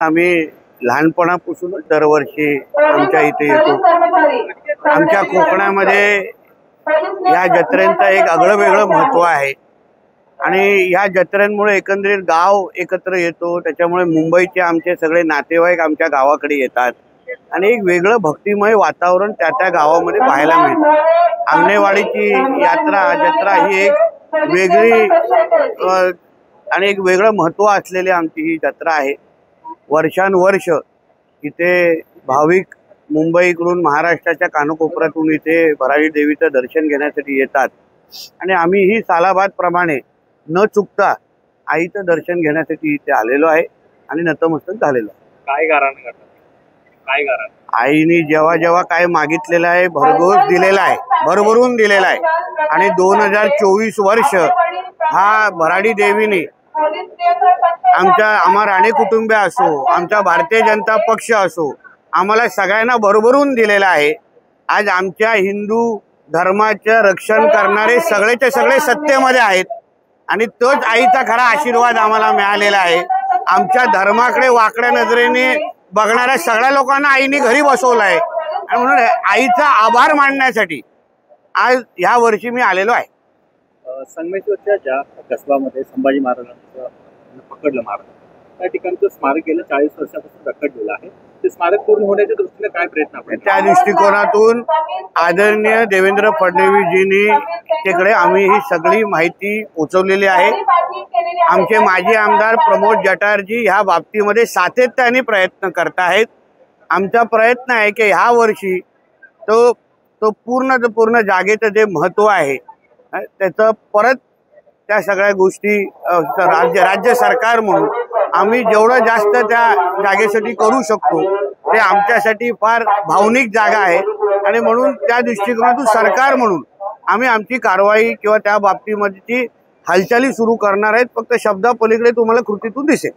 आम्ही लहानपणापासूनच दरवर्षी आमच्या इथे येतो। आमच्या कोकणामध्ये या जत्रेंचं एक आगळं वेगळं महत्त्व आहे आणि या जत्रेंमुळे एकंदरीत गाव एकत्र येतो। त्याच्यामुळे मुंबईचे आमचे सगळे नातेवाईक आमच्या गावाकडे येतात आणि एक वेगळं भक्तिमय वातावरण त्या गावामध्ये पाहायला मिळतं। आंगणेवाडीची जत्रा ही एक वेगळी आणि एक वेगळं महत्त्व असलेली आमची ही जत्रा आहे। वर्षानुवर्ष इथे भाविक मुंबईकडून महाराष्ट्राच्या कानाकोपऱ्यातून इथे भराडी देवीचं दर्शन घेण्यासाठी येतात आणि आम्ही ही सालाबाद प्रमाणे न चुकता आईचं दर्शन घेण्यासाठी इथे आलेलो आहे आणि नतमस्तक झालेलो आहे। काय कारण आईने जेव्हा जेव्हा काय मागितलेलं आहे भरघोस दिलेला आहे, भरभरून दिलेला आहे आणि 2024 वर्ष हा भराडी देवीने आम्हा राणे कुटुंबीय असो, आमचा भारतीय जनता पक्ष असो, आम्हाला सगळ्यांना भरभरून दिलेला आहे। आज आमच्या हिंदू धर्माचं रक्षण करणारे सगळेचे सगळे सत्तेमध्ये आहेत आणि तोच आईचा खरा आशीर्वाद आम्हाला मिळालेला आहे। आमच्या धर्माकडे वाकड्या नजरेने बघणाऱ्या सगळ्या लोकांना आईने घरी बसवलं आहे आणि म्हणून आईचा आभार मानण्यासाठी आज ह्या वर्षी मी आलेलो आहे। संगमेश्वरच्या ज्या कसबामध्ये संभाजी महाराजांचं पकडलं महाराज, त्या ठिकाणचं स्मारक गेल्या 40 वर्षापासून रखडलेलं आहे। ते स्मारक पूर्ण होण्याच्या दृष्टीने काय प्रयत्न आपण त्या दृष्टिकोनातून आदरणीय देवेंद्र फडणवीसजींनी तिकडे आम्ही ही सगळी माहिती पोहोचवलेली आहे। आमचे माजी आमदार प्रमोद जठारजी ह्या बाबतीमध्ये सातत्याने प्रयत्न करत आहेत। आमचा प्रयत्न आहे की ह्या वर्षी तो पूर्ण जागेचं जे महत्त्व आहे त्याचं परत त्या सगळ्या गोष्टी राज्य सरकार म्हणून आम्ही जेवढं जास्त त्या जागेसाठी करू शकतो ते आमच्यासाठी फार भावनिक जागा आहे आणि म्हणून त्या दृष्टिकोनातून सरकार म्हणून आम्ही आमची कारवाई किंवा त्या बाबतीमध्ये हालचाली सुरू करणार आहेत। फक्त शब्दापलीकडे तुम्हाला कृतीतून दिसेल।